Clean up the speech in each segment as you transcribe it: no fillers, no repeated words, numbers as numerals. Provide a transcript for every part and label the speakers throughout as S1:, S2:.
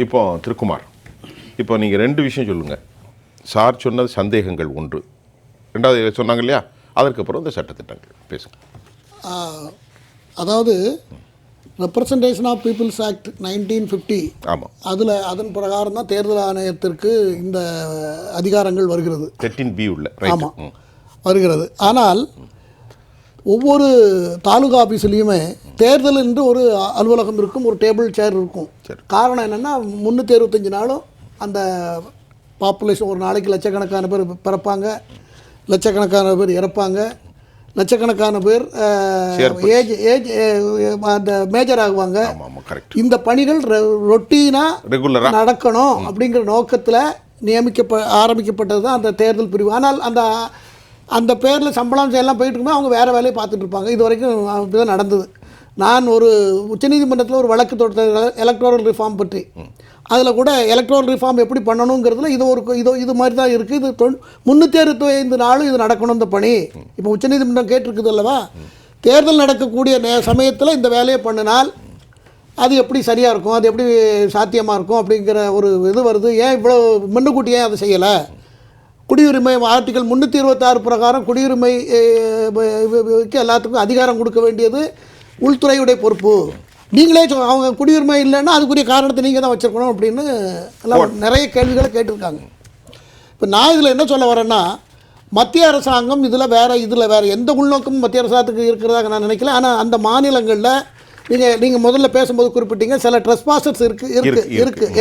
S1: இப்போ திருக்குமார், இப்போ நீங்கள் 2 விஷயம் சொல்லுங்கள். சார் சொன்னது சந்தேகங்கள் ஒன்று, 2வது சொன்னாங்க இல்லையா, அதற்கப்புறம் இந்த சட்டத்திட்டங்கள் பேசுங்க.
S2: அதாவது ரெப்ரசன்டேஷன் ஆஃப் பீப்புள்ஸ் ஆக்ட் 1950,
S1: ஆமாம்,
S2: அதன் பிரகாரம் தான் தேர்தல் ஆணையத்திற்கு இந்த அதிகாரங்கள் வருகிறது.
S1: 13B உள்ள.
S2: ஆமாம், வருகிறது. ஆனால் ஒவ்வொரு தாலுகா ஆஃபீஸ்லேயுமே தேர்தல் என்று ஒரு அலுவலகம் இருக்கும், ஒரு டேபிள் சேர் இருக்கும். காரணம் என்னென்னா 365 நாளும் அந்த பாப்புலேஷன், ஒரு நாளைக்கு லட்சக்கணக்கான பேர் பிறப்பாங்க, லட்சக்கணக்கான பேர் இறப்பாங்க, லட்சக்கணக்கான பேர் அந்த மேஜர் ஆகுவாங்க. இந்த பணிகள் ரொட்டீனாக நடக்கணும் அப்படிங்கிற நோக்கத்தில் ஆரம்பிக்கப்பட்டது தான் அந்த தேர்தல் பிரிவு. ஆனால் அந்த பேரில் சம்பளம் எல்லாம் போயிட்டு இருக்கும்போது அவங்க வேறு வேலையை பார்த்துட்டு இருப்பாங்க. இது வரைக்கும் அப்படிதான் நடந்தது. நான் ஒரு உச்சநீதிமன்றத்தில் ஒரு வழக்கு தொடுத்த எலக்ட்ரல் ரிஃபார்ம் பற்றி, அதில் கூட எலக்ட்ரல் ரிஃபார்ம் எப்படி பண்ணணுங்கிறதுல இது மாதிரி தான் இருக்குது. இது 365 நாளும் இது நடக்கணும் இந்த பணி. இப்போ உச்சநீதிமன்றம் கேட்டிருக்குது அல்லவா, தேர்தல் நடக்கக்கூடிய சமயத்தில் இந்த வேலையை பண்ணினால் அது எப்படி சரியாக இருக்கும், அது எப்படி சாத்தியமாக இருக்கும் அப்படிங்கிற ஒரு இது வருது. ஏன் இவ்வளோ முன்னுக்கூட்டி ஏன் அதை செய்யலை? குடியுரிமை ஆர்டிகல் 326 பிரகாரம் குடியுரிமைக்கு எல்லாத்துக்கும் அதிகாரம் கொடுக்க வேண்டியது உள்துறையுடைய பொறுப்பு. நீங்களே அவங்க குடியுரிமை இல்லைன்னா அதுக்குரிய காரணத்தை நீங்கள் தான் வச்சுருக்கணும் அப்படின்னு எல்லாம் நிறைய கேள்விகளை கேட்டிருக்காங்க. இப்போ நான் இதில் என்ன சொல்ல வரேன்னா, மத்திய அரசாங்கம் இதில் வேறு எந்த உள்நோக்கமும் மத்திய அரசாங்கத்துக்கு இருக்கிறதாக நான் நினைக்கல. ஆனால் அந்த மாநிலங்களில் நீங்கள் முதல்ல பேசும்போது குறிப்பிட்டீங்க சில ட்ரெஸ்பாசர்ஸ் இருக்கு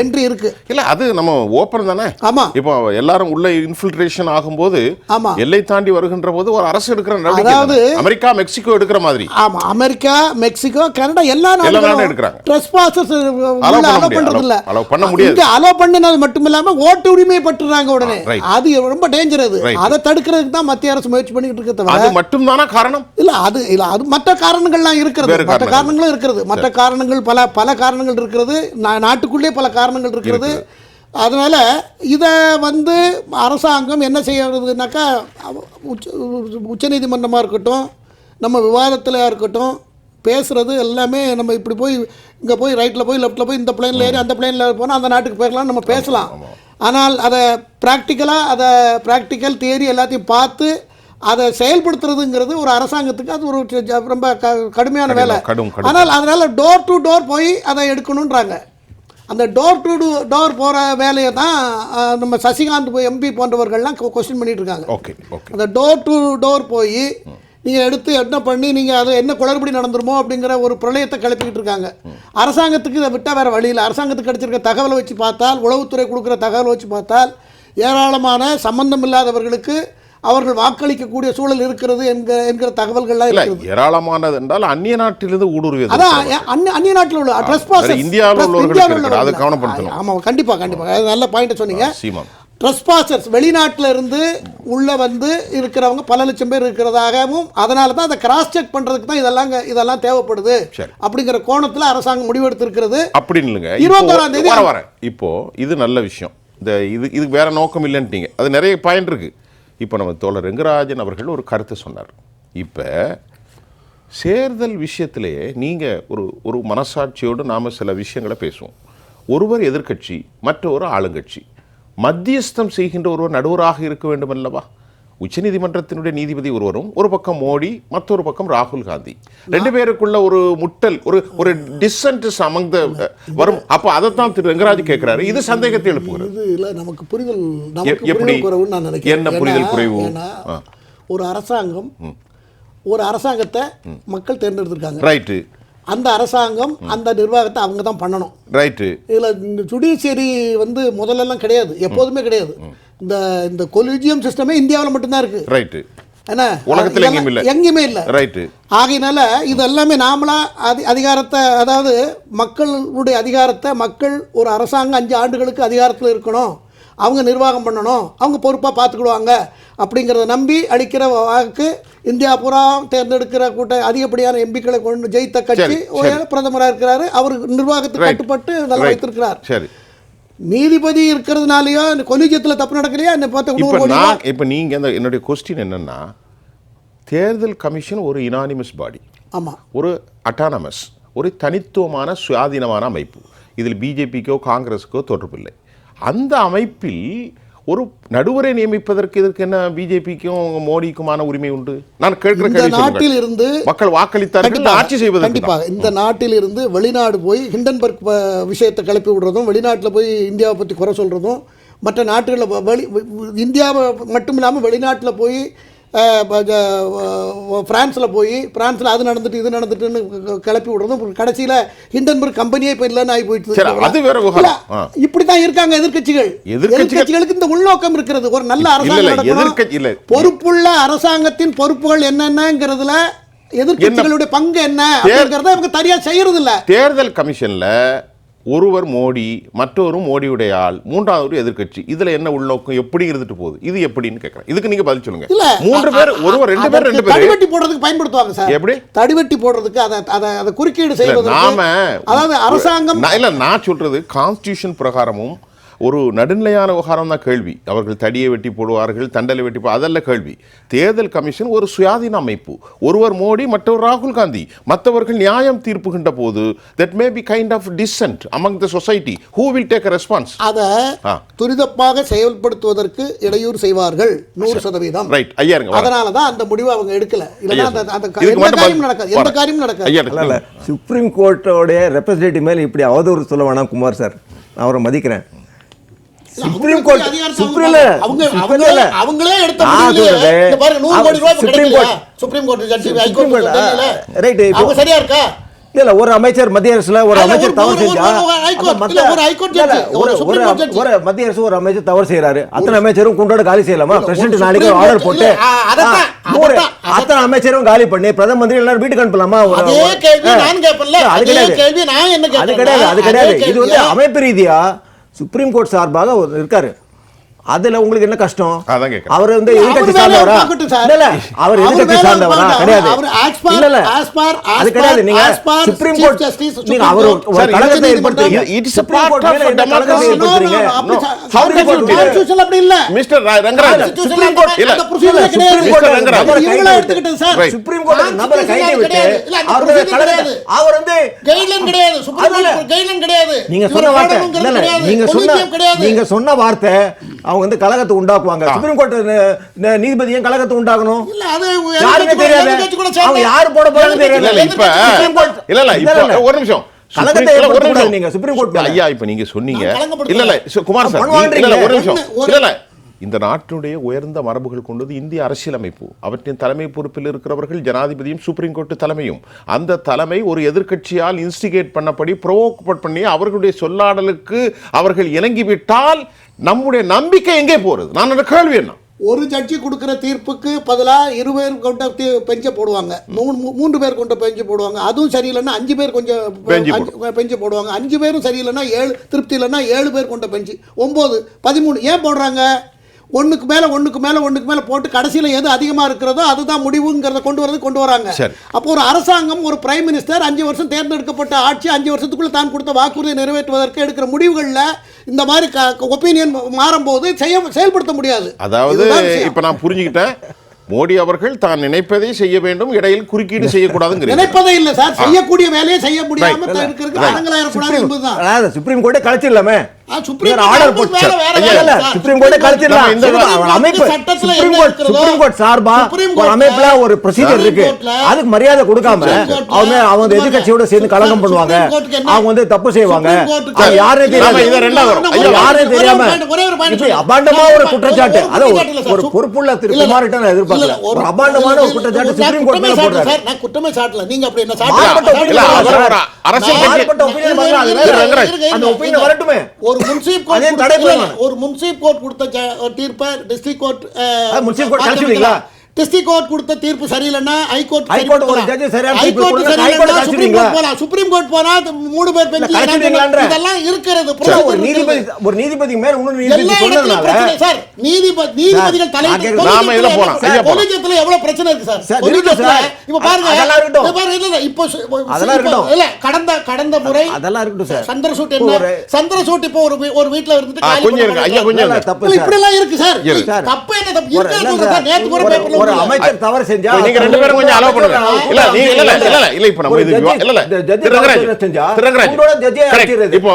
S2: என்ட்ரி இருக்கு.
S1: இல்லை, அது நம்ம ஓப்பன் தானே.
S2: ஆமாம்,
S1: இப்போ எல்லாரும் உள்ள இன்ஃபில்ட்ரேஷன் ஆகும்போது, ஆமாம், எல்லை தாண்டி வருகின்ற போது ஒரு அரசு எடுக்கிற, அதாவது அமெரிக்கா மெக்சிகோ எடுக்கிற மாதிரி.
S2: ஆமாம், அமெரிக்கா மெக்சிகோ கனடா எல்லா நாடும் எடுக்கிறாங்க. ட்ரெஸ்பாசர்ஸ் அலோ பண்றது இல்ல,
S1: பண்ண முடியாது.
S2: அலோ பண்ணினது மட்டும் இல்லாம ஓட்டு உரிமையை பற்றுறாங்க உடனே. அது ரொம்ப டேஞ்சர். அதை தடுக்கிறதுக்கு தான் மத்திய அரசு முயற்சி பண்ணிட்டு இருக்கிறது.
S1: அது மட்டும் தானா காரணம்?
S2: இல்ல, அது மற்ற காரணங்கள்லாம் இருக்கிறது, மற்ற காரணங்களும் மற்ற காரணங்கள் பல காரணங்கள் இருக்கிறது, நாட்டுக்குள்ளே பல காரணங்கள் இருக்கிறது. அதனால் இதை அரசாங்கம் என்ன செய்யறதுனாக்கா, உச்சநீதிமன்றமாக இருக்கட்டும், நம்ம விவாதத்தில் இருக்கட்டும், பேசுகிறது எல்லாமே நம்ம இப்படி போய் இங்கே போய் ரைட்டில் போய் லெஃப்ட்டில் போய் இந்த பிளேனில் ஏறி அந்த பிளேனில் போனால் அந்த நாட்டுக்கு போயிடலாம், நம்ம பேசலாம். ஆனால் அதை ப்ராக்டிக்கல் தியரி எல்லாத்தையும் பார்த்து அதை செயல்படுத்துறதுங்கிறது ஒரு அரசாங்கத்துக்கு அது ஒரு ரொம்ப கடுமையான வேலை. ஆனால் அதனால் டோர் டு டோர் போய் அதை எடுக்கணுன்றாங்க. அந்த டோர் டு டோர் போகிற வேலையை தான் நம்ம சசிகாந்த் எம்பி போன்றவர்கள்லாம் கொஸ்டின் பண்ணிட்டு இருக்காங்க. அந்த டோர் டு டோர் போய் நீங்கள் எடுத்து என்ன பண்ணி நீங்கள் அதை என்ன குளறுபடி நடந்துருமோ அப்படிங்கிற ஒரு பிரளயத்தை கிளப்பிக்கிட்டு இருக்காங்க. அரசாங்கத்துக்கு இதை விட்டால் வேறு வழியில், அரசாங்கத்துக்கு கிடைச்சிருக்க தகவலை வச்சு பார்த்தால், உளவுத்துறை கொடுக்குற தகவலை வச்சு பார்த்தால் ஏராளமான சம்பந்தம் இல்லாதவர்களுக்கு அவர்கள் வாக்களிக்கக்கூடிய சூழல் இருக்கிறது என்கிற தகவல்கள்லாம் இருக்குது.
S1: ஏராளமானது என்றால் அந்நிய நாட்டிலிருந்து ஊடுருவியது.
S2: அதான் அந்நிய நாட்டில் உள்ள ட்ரெஸ்பாசர்ஸ்,
S1: இந்தியாவில் உள்ளவர்கள் அதை கவனப்படுத்தணும்.
S2: ஆமாம், கண்டிப்பாக நல்ல பாயிண்ட்டை சொன்னீங்க. ட்ரெஸ்பாசர்ஸ் வெளிநாட்டில் இருந்து உள்ளே இருக்கிறவங்க பல லட்சம் பேர் இருக்கிறதாகவும், அதனால தான் அதை கிராஸ் செக் பண்ணுறதுக்கு தான் இதெல்லாம் தேவைப்படுது அப்படிங்கிற கோணத்தில் அரசாங்கம் முடிவெடுத்திருக்கிறது.
S1: அப்படின்னு இல்லைங்க,
S2: 21ஆம் தேதி
S1: வரேன். இப்போ இது நல்ல விஷயம். இது வேற நோக்கம் இல்லைன்ட்டீங்க, அது நிறைய பாயிண்ட் இருக்கு. இப்போ நம்ம தோழர் ரெங்கராஜன் அவர்கள் ஒரு கருத்தை சொன்னார். இப்போ தேர்தல் விஷயத்திலேயே நீங்கள் ஒரு மனசாட்சியோடு நாம் சில விஷயங்களை பேசுவோம். ஒருவர் எதிர்கட்சி, மற்றொரு ஆளுங்கட்சி, மத்தியஸ்தம் செய்கின்ற ஒருவர் நடுவராக இருக்க வேண்டும் அல்லவா? உச்சநீதிமன்றத்தினுடைய நீதிபதி ஒருவரும், ஒரு பக்கம் மோடி, மற்றொரு பக்கம் ராகுல் காந்தி, 2 பேருக்குள்ள ஒரு முட்டல், ஒரு டிசன்ட் அமங் த வரும். அப்போ அதைத்தான் திரு ரெங்கராஜ் கேட்கிறாரு. இது சந்தேகத்தை எழுப்புகிறது.
S2: இல்லை, நமக்கு புரிதல் குறைவுன்னு நான் நினைக்கிறேன்.
S1: என்ன புரிதல் குறைவு?
S2: ஒரு அரசாங்கத்தை மக்கள் தேர்ந்தெடுத்திருக்காங்க.
S1: ரைட்டு.
S2: அந்த அரசாங்கம் அந்த நிர்வாகத்தை அவங்க தான் பண்ணணும்.
S1: ரைட்டு.
S2: இதில் ஜுடிஷியரி முதல்லலாம் கிடையாது, எப்போதுமே கிடையாது. இந்த கொலிஜியம் சிஸ்டமே இந்தியாவில் மட்டும்தான் இருக்கு.
S1: ரைட்டு.
S2: என்ன,
S1: உலகத்தில்
S2: எங்கேயுமே இல்லை.
S1: ரைட்டு.
S2: ஆகையினால இது எல்லாமே நாமளா அதிகாரத்தை, அதாவது மக்களுடைய அதிகாரத்தை, மக்கள் ஒரு அரசாங்கம் 5 ஆண்டுகளுக்கு அதிகாரத்தில் இருக்கணும், அவங்க நிர்வாகம் பண்ணணும், அவங்க பொறுப்பாக பார்த்துக்கிடுவாங்க அப்படிங்கிறத நம்பி அளிக்கிற வாக்கு. இந்தியா பூரா தேர்ந்தெடுக்கிற அதிகப்படியான எம்பிக்களை கொண்டு ஜெயித்த கட்சி பிரதமராக இருக்கிறாரு. அவர் நிர்வாகத்துக்கு கட்டுப்பட்டு நல்லா வைத்திருக்கிறார்.
S1: சரி,
S2: நீதிபதி இருக்கிறதுனாலயோ கொலிஜியத்தில் தப்பு நடக்கலையா?
S1: இப்போ நீங்கள் என்னுடைய கொஸ்டின் என்னன்னா, தேர்தல் கமிஷன் ஒரு யுனானிமஸ் பாடி,
S2: ஆமாம்,
S1: ஒரு அட்டானமஸ், ஒரு தனித்துவமான சுயாதீனமான அமைப்பு. இதில் பிஜேபிக்கோ காங்கிரஸுக்கோ தொடர்பில்லை. அந்த அமைப்பில் ஒரு நடுவரை நியமிப்பதற்கு இதற்கு என்ன பிஜேபிக்கும் மோடிக்குமான உரிமை உண்டு? நான் கேட்கிற
S2: நாட்டில் இருந்து
S1: மக்கள் வாக்களித்தார்கள் ஆட்சி செய்வது.
S2: கண்டிப்பாக இந்த நாட்டில் இருந்து வெளிநாடு போய் ஹிண்டன்பர்க் விஷயத்தை கிளப்பி விடுறதும், வெளிநாட்டில் போய் இந்தியாவை பற்றி குறை சொல்றதும், மற்ற நாடுகளில் இந்தியாவை மட்டும் இல்லாமல் வெளிநாட்டில் போய் பிரான்ஸில் பிரான்ஸில் அது நடந்துட்டு இது நடந்துட்டுன்னு கிளப்பி விடுறதும், கடைசியில் ஹிண்டன்பர்க் கம்பெனியே இப்போ இல்லைன்னு ஆகி போயிட்டு. இப்படி தான் இருக்காங்க எதிர்க்கட்சிகள். எதிர்க்கட்சிகளுக்கு இந்த உள்நோக்கம் இருக்கிறது. ஒரு நல்ல அரசாங்கம், பொறுப்புள்ள அரசாங்கத்தின் பொறுப்புகள் என்னென்னங்கிறதுல எதிர்க்கட்சிகளுடைய பங்கு என்ன அப்படிங்கிறத இவங்க சரியா செய்யறது இல்ல.
S1: தேர்தல் கமிஷன்ல ஒருவர் மோடி, மற்றொரு மோடியுடைய ஆள், மூன்றாவது எதிர்க்கட்சி, இதுல என்ன உள்நோக்கம் எப்படி இருந்துட்டு போகுது? இது எப்படின்னு கேக்குறேன். இதுக்கு நீங்க பதில் சொல்லுங்க. மூன்று பேர், ஒருவர் ரெண்டு பேர்
S2: தடிவெட்டி போடுறதுக்கு பயன்படுத்துவாங்க சார். எப்படி தடிவெட்டி போடுறதுக்கு? அதை குறுக்கீடு செய்வது. நாம அதாவது அரசாங்கம்
S1: இல்ல, நான் சொல்றது கான்ஸ்டிடியூஷன் பிரகாரமும் ஒரு நடுநிலையான விவகாரம் தான் கேள்வி. அவர்கள் தடியை வெட்டி போடுவார்கள், தண்டலை வெட்டி அதல்ல கேள்வி. தேர்தல் கமிஷன் ஒரு சுயாதீன அமைப்பு. ஒருவர் மோடி, மற்றவர் ராகுல் காந்தி. மற்றவர்கள் நியாயம் தீர்ப்புகின்ற போது that may be kind of dissent among the society. Who will take a response?
S2: அதை துரிதமாக செயல்படுத்துவதற்கு இடையூறு செய்வார்கள் 100%.
S1: ரைட் ஐயா,
S2: அதனால தான் அந்த முடிவை அவங்க எடுக்கல. இல்லைன்னா அந்த காரியம் நடக்காது, எந்த காரியம் நடக்காது.
S3: சுப்ரீம் கோர்ட்டோட ரெப்ரசன்டேட்டிவ் மேல இப்படி அவதூறு சொல்ல வேணாம் குமார் சார். நான் அவரை மதிக்கிறேன். சுப்ரீம் கோர்ட்
S2: அவங்களே எடுத்த முடிவு. பாருங்க 100 கோடி ரூபாய் கிடைக்கல. சுப்ரீம் கோர்ட் ஜட்ஜி ஹை கோர்ட்
S3: ரைட்.
S2: அவங்க சரியா இருக்கா?
S3: இல்ல, ஒரு அமைச்சர் மத்திய அரசுல ஒரு அமைச்சர் தவறு செஞ்சா, ஒரு மத்திய அரசு ஒரு அமைச்சர் தவறு செய்யறாரு, அத்தனை அமைச்சரும் குண்டோட காலி செய்யலாமா? பிரசிடென்ட் நாளைக்கு ஆர்டர் போட்டு அத்தனை அமைச்சரும் காலி பண்ணி பிரதம மந்திரி எல்லாரும் வீட்டுக்கு அனுப்பலாமா? அது கிடையாது. இது வந்து அமைப்பு ரீதியா சுப்ரீம் கோர்ட் சார்பாக இருக்காரு. அதுல உங்களுக்கு என்ன கஷ்டம்? அவர் வந்து எதிர்க்கட்சி சார்ந்தவரா? இல்ல, அவர் எதிர்க்கட்சி சார்ந்தவரா கிடையாது. இல்ல, அது கிடையாது. நீங்க சுப்ரீம் கோர்ட், நீங்க அவர் ஒரு கலகத்தை ஏற்படுத்துறீங்க. It's a part of democracy.
S2: Constitution அப்படி இல்ல
S1: மிஸ்டர் ரங்கராஜ்.
S3: சுப்ரீம் கோர்ட் இல்ல, சுப்ரீம் கோர்ட் ரங்கராஜ் இவங்களே எடுத்துக்கிட்டு சார். சுப்ரீம் கோர்ட் நம்பரை கையை விட்டு அவருடைய கலகத்தை அவர் வந்து
S2: கைட்லைன் கிடையாது. சுப்ரீம் கோர்ட் கைட்லைன் கிடையாது.
S3: நீங்க சொன்ன வார்த்தை இல்ல, நீங்க சொன்ன வார்த்தை அவங்க வந்து கலகத்தை உண்டாக்குவாங்க. சுப்ரீம் கோர்ட் நீதிபதி ஏன் கலகத்தை உண்டாக்கணும்? யாருமே தெரியாது. அவங்க யாரு போட போறாங்கன்னு தெரியல.
S1: இப்ப இல்ல இப்ப ஒரு நிமிஷம்
S3: கலகத்தை ஏற்படுத்தக்கூடாது நீங்க சுப்ரீம் கோர்ட்.
S1: ஐயா, இப்ப நீங்க சொன்னீங்க இல்ல குமார் சார், இல்ல ஒரு நிமிஷம் இல்ல, இந்த நாட்டினுடைய உயர்ந்த மரபுகள் கொண்டது இந்திய அரசியலமைப்பு. அவற்றின் தலைமை பொறுப்பில் இருக்கிறவர்கள் ஜனாதிபதியும் சுப்ரீம் கோர்ட் தலைமையும். அந்த தலைமை ஒரு எதிர்க்கட்சியால் இன்ஸ்டிகேட் பண்ணப்படி ப்ரோவோக் பண்ணி அவர்களுடைய சொல்லாடலுக்கு அவர்கள் இணங்கிவிட்டால் நம்முடைய நம்பிக்கை எங்கே போறது? நான் அந்த கேள்வி என்ன,
S2: ஒரு ஜட்ஜி கொடுக்கிற தீர்ப்புக்கு பதிலாக 2 பேர் கொண்ட பெஞ்சை போடுவாங்க, 3 பேர் கொண்ட பெஞ்சு போடுவாங்க. அதுவும் சரியில்லைன்னா 5 பேர் கொஞ்சம் பெஞ்சு போடுவாங்க. 5 பேரும் சரியில்லைன்னா 7, திருப்தி இல்லைன்னா 7 பேர் கொண்ட பெஞ்சு 9, 13 ஏன் போடுறாங்க? ஒன்றுக்கு மேலே போட்டு கடைசியில் எது அதிகமாக இருக்கிறதோ அதுதான் முடிவுங்கிறத கொண்டு வராங்க. அப்போ ஒரு அரசாங்கம், ஒரு பிரைம் மினிஸ்டர் 5 வருஷம் தேர்ந்தெடுக்கப்பட்ட ஆட்சி 5 வருஷத்துக்குள்ள தான் கொடுத்த வாக்குறுதியை நிறைவேற்றுவதற்கு எடுக்கிற முடிவுகளில் இந்த மாதிரி ஒப்பீனியன் மாறும்போது செயல்படுத்த முடியாது.
S1: அதாவது இப்போ நான் புரிஞ்சுக்கிட்டேன், மோடி அவர்கள் தான் நினைப்பதை செய்ய வேண்டும், இடையில் குறுக்கீடு செய்யக்கூடாதுங்க.
S2: நினைப்பதே இல்ல சார், செய்யக்கூடிய வேலையை செய்ய முடியாம இருக்கிறது அரங்கலாயிரக்கூடாது என்பதுதான்.
S3: அதாவது சுப்ரீம் கோர்ட்டே கழிச்சிடலாமே.
S2: சுப்ரீம்
S3: கோர்ட் கழிச்சிடலாம். இந்த அமைப்பு சுப்ரீம் கோர்ட் சார்பா ஒரு அமைப்புல ஒரு ப்ரொசீஜர் இருக்கு. அதுக்கு மரியாதை கொடுக்காம அவங்க எதிர்க்கட்சியோட சேர்ந்து கலகம் பண்ணுவாங்க, அவங்க வந்து தப்பு செய்வாங்க. யாரே தெரியாம யாரே தெரியாம அபாண்டமா ஒரு குற்றச்சாட்டு, அதாவது ஒரு பொறுப்புள்ள திரு குமார்கிட்ட நான் எதிர்பார்க்கல. ஒரு அபாண்டமான ஒரு குற்றச்சாட்டு சுப்ரீம் கோர்ட் மேல போடுறாரு.
S2: நான் குற்றமே சாட்டல, நீங்க அப்படி என்ன
S1: சாட்டல?
S3: அரசியல் அந்த ஒப்பீனியன் வரட்டுமே.
S2: ஒரு முன்சிப் கோர்ட் கொடுத்த தீர்ப்பை டிஸ்ட்ரிக்ட் கோர்ட்
S3: கழிச்சுவீங்களா?
S2: டிஸ்ட்ரிக்ட் கோர்ட் கொடுத்த தீர்ப்பு சரியில்லைன்னா ஹைகோர்ட்
S3: ஒரு ஜட்ஜ் சரியான தீர்ப்பு கொடுத்தா
S2: சுப்ரீம் கோர்ட் போனா 3 பேர் பெஞ்ச் இதெல்லாம் இருக்குது.
S3: ஒரு நீதிபதி மேல இன்னொரு நீதிபதி சொன்னதுனால
S2: சார் நீதிபதிகள் தலையிட்டு
S1: நாம இதல போலாம்.
S2: கொலிஜியத்துல எவ்வளவு பிரச்சனை இருக்கு சார். கொலிஜியத்துல இப்ப பாருங்க, அதெல்லாம் இருக்கட்டும். இப்போ அதெல்லாம் இருக்கட்டும். இல்ல கடந்த முறை அதெல்லாம் இருக்கட்டும் சார். சந்திரசூட் இப்போ ஒரு வீட்ல இருந்துட்டு காலி
S1: கொஞ்சம் இருக்கு ஐயா, கொஞ்சம்
S2: தப்பு இப்படி எல்லாம் இருக்கு சார். தப்பு என்ன? தப்பு இருக்கு. நேத்து கூட பேப்பர்ல
S3: ஒரு அமைச்சர் தவறு செஞ்சா
S1: நீங்க ரெண்டு பேரும் கொஞ்சம் அலோவ் பண்ணுங்க. இல்ல நீங்க இல்ல இப்ப நம்ம இது இல்ல திருங்கராஜ் இப்போ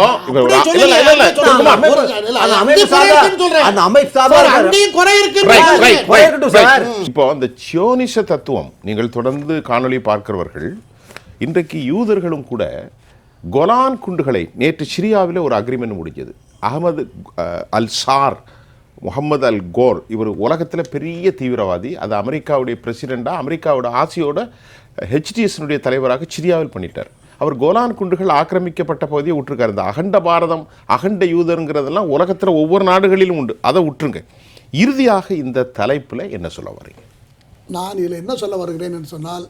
S1: இப்போ அந்த சியோனிச தத்துவம் நீங்கள் தொடர்ந்து காணொளி பார்க்கிறவர்கள் இன்றைக்கு யூதர்களும் கூட கோலான் குண்டுகளை நேற்று சிரியாவில் ஒரு அக்ரிமெண்ட் முடிஞ்சது. அகமது அல்-சார் முகமது அல் கோர் இவர் உலகத்தில் பெரிய தீவிரவாதி. அது அமெரிக்காவுடைய பிரசிடெண்டாக அமெரிக்காவோட ஆசியோட ஹெச்டிஎஸ்னுடைய தலைவராக சிரியாவில் பண்ணிட்டார். அவர் கோலான் குண்டுகள் ஆக்கிரமிக்கப்பட்ட பகுதியை விட்டுருக்காரு. இந்த அகண்ட பாரதம் அகண்ட யூதருங்கிறதெல்லாம் உலகத்தில் ஒவ்வொரு நாடுகளிலும் உண்டு, அதை விட்டுருங்க. இறுதியாக இந்த தலைப்பில் என்ன சொல்ல வரீங்க?
S2: நான் இதில் என்ன சொல்ல வருகிறேன் என்று சொன்னால்,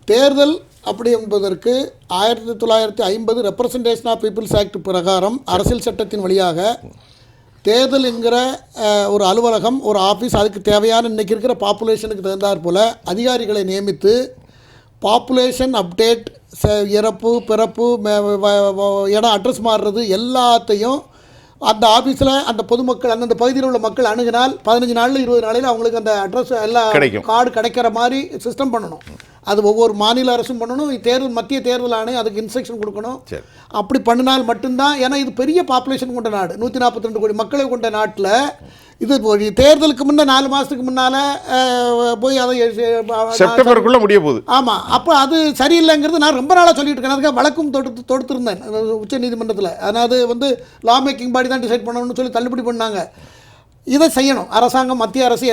S2: தேர்தல் அப்படி என்பதற்கு 1950 ரெப்ரசன்டேஷன் ஆஃப் பீப்புள்ஸ் ஆக்ட் பிரகாரம் அரசியல் சட்டத்தின் வழியாக தேர்தல் என்கிற ஒரு அலுவலகம், ஒரு ஆஃபீஸ், அதுக்கு தேவையான இன்றைக்கி இருக்கிற பாப்புலேஷனுக்கு தகுந்தாற் போல் அதிகாரிகளை நியமித்து பாப்புலேஷன் அப்டேட், இறப்பு பிறப்பு இடம் அட்ரஸ் மாறுறது எல்லாத்தையும் அந்த ஆஃபீஸில் அந்த பொதுமக்கள் அந்தந்த பகுதியில் உள்ள மக்கள் அணுகினால் 15 நாளில் 20 நாளில் அவங்களுக்கு அந்த அட்ரஸ் எல்லா கார்டு கிடைக்கிற மாதிரி சிஸ்டம் பண்ணணும். அது ஒவ்வொரு மாநில அரசும் பண்ணணும். தேர்தல் மத்திய தேர்தல் ஆணையம் அதுக்கு இன்ஸ்ட்ரக்ஷன் கொடுக்கணும். அப்படி பண்ணினால் மட்டும்தான், ஏன்னா இது பெரிய பாப்புலேஷன் கொண்ட நாடு, 142 கோடி மக்களை கொண்ட நாட்டில் இது தேர்தலுக்கு முன்னே 4 மாதத்துக்கு முன்னால் போய் அதை
S1: செப்டம்பருக்குள்ள முடிய போகுது.
S2: ஆமாம், அப்போ அது சரியில்லைங்கிறது நான் ரொம்ப நாளாக சொல்லிட்டு இருக்கேன். அதுக்காக வழக்கும் தொடுத்திருந்தேன் உச்ச நீதிமன்றத்தில். அதாவது லா மேக்கிங் பாடி தான் டிசைட் பண்ணணும்னு சொல்லி தள்ளுபடி பண்ணாங்க. இதை செய்யணும் அரசாங்கம், மத்திய அரசு,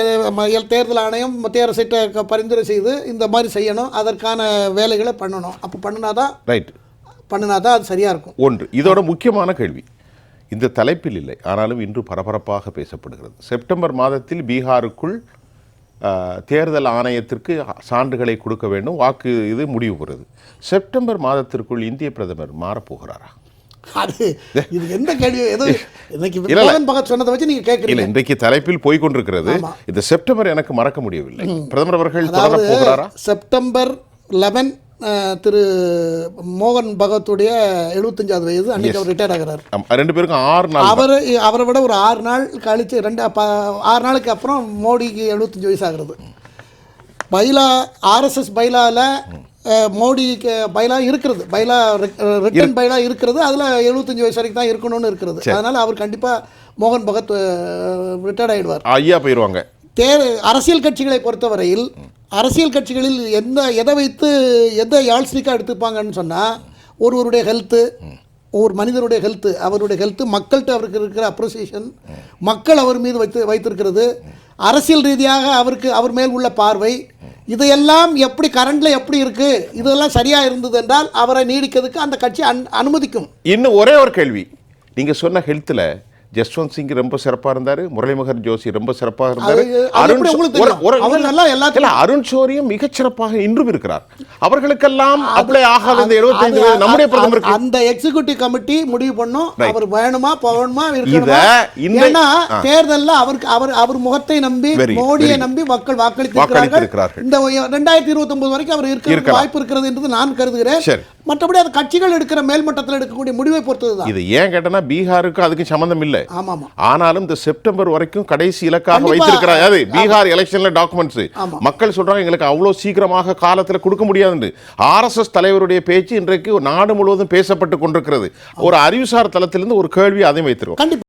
S2: தேர்தல் ஆணையம் மத்திய அரசிட்ட பரிந்துரை செய்து இந்த மாதிரி செய்யணும். அதற்கான வேலைகளை பண்ணணும். அப்போ பண்ணினாதான் அது சரியாக இருக்கும்.
S1: ஒன்று இதோட முக்கியமான கேள்வி இந்த தலைப்பில் இல்லை, ஆனாலும் இன்று பரபரப்பாக பேசப்படுகிறது. செப்டம்பர் மாதத்தில் பீகாருக்குள் தேர்தல் ஆணையத்திற்கு சான்றுகளை கொடுக்க வேண்டும், வாக்கு இது முடிவு பெறுது. செப்டம்பர் மாதத்திற்குள் இந்திய பிரதமர் மாறப்போகிறாரா?
S2: அது இது எந்த கேள்வி? இன்னைக்கு பகத் சொன்னதை வச்சு நீங்க கேட்கறீங்க.
S1: இன்றைக்கு தலைப்பில் போய் கொண்டிருக்கிறது. இந்த செப்டம்பர் எனக்கு மறக்க முடியவில்லை. பிரதமர் அவர்கள் தொடர போகிறாரா?
S2: செப்டம்பர் 11 திரு மோகன் பகத்துடைய 75வது வயது, அன்னைக்கு அவர் ரிட்டையர் ஆகிறார்.
S1: 2 பேருக்கும் 6 நாள்.
S2: அவரை விட ஒரு 6 நாள் கழிச்சு 6 நாளுக்கு அப்புறம் மோடிக்கு 75 வயசு ஆகிறது. பைலா RSS பைலாவில் மோடிக்கு பைலா இருக்கிறது, ரிட்டன் பைலா இருக்கிறது. அதில் 75 வயசு வரைக்கும் தான் இருக்கணும்னு இருக்கிறது. அதனால் அவர் கண்டிப்பாக மோகன் பகத் ரிட்டையர்ட் ஆகிடுவார்,
S1: ஐயா போயிடுவாங்க.
S2: அரசியல் கட்சிகளை பொறுத்தவரையில் அரசியல் கட்சிகளில் எதை வைத்து எதை யாழ்ஸ்டிக்காக எடுத்துப்பாங்கன்னு சொன்னால், ஒருவருடைய ஹெல்த்து, ஒரு மனிதனுடைய ஹெல்த்து, அவருடைய ஹெல்த்து, மக்கள்கிட்ட அவருக்கு இருக்கிற அப்ரிசியேஷன், மக்கள் அவர் மீது வைத்திருக்கிறது, அரசியல் ரீதியாக அவர் மேல் உள்ள பார்வை, இதையெல்லாம் எப்படி கரண்டில் எப்படி இருக்குது, இதெல்லாம் சரியாக இருந்தது என்றால் அவரை நீடிக்கிறதுக்கு அந்த கட்சி அனுமதிக்கும்.
S1: இன்னும் ஒரே ஒரு கேள்வி. நீங்கள் சொன்ன ஹெல்த்தில் ஜஸ்வந்த் சிங் ரொம்ப சிறப்பாக இருந்தார், முரளிமோகன் ஜோஷி ரொம்ப சிறப்பாக இருந்தார், அருண் ஷோரியும் மிகச்சிறப்பாக இன்றும் இருக்கிறார். அவர்களுக்கெல்லாம் அப்ளை ஆகாத இந்த 75 நம்முடைய பிரதமர்
S2: அந்த எக்ஸிகியூட்டிவ் கமிட்டி முடிவு பண்ணும் அவர் வேணுமா போகணுமா இருக்கணுமா. ஏன்னா தேர்தலில் அவர் முகத்தை நம்பி மோடியை நம்பி மக்கள் வாக்களித்திருக்கிறார்கள். இந்த 2029 வரைக்கும் அவர் இருக்க வாய்ப்பு இருக்கிறது என்று நான் கருதுகிறேன். மற்றபடி அது கட்சிகள் எடுக்கிற மேல்மட்டத்தில் எடுக்கக்கூடிய முடிவை பொறுத்ததுதான்.
S1: இது ஏன் கேட்டனா பீகாருக்கு அதுக்கு சம்பந்தம் இல்லை. ஆனாலும் இந்த செப்டம்பர் வரைக்கும் கடைசி இலக்காக வைத்திருக்கிறார் பீகார் எலெக்ஷன்ல டாக்குமெண்ட்ஸ். மக்கள் சொல்றாங்க எங்களுக்கு அவ்வளவு சீக்கிரமாக காலத்தில் கொடுக்க முடியாது. RSS தலைவருடைய பேச்சு இன்றைக்கு நாடு முழுவதும் பேசப்பட்டு கொண்டிருக்கிறது. ஒரு அறிவுசார் தளத்திலிருந்து ஒரு கேள்வி அதையும் வைத்திருக்கோம்.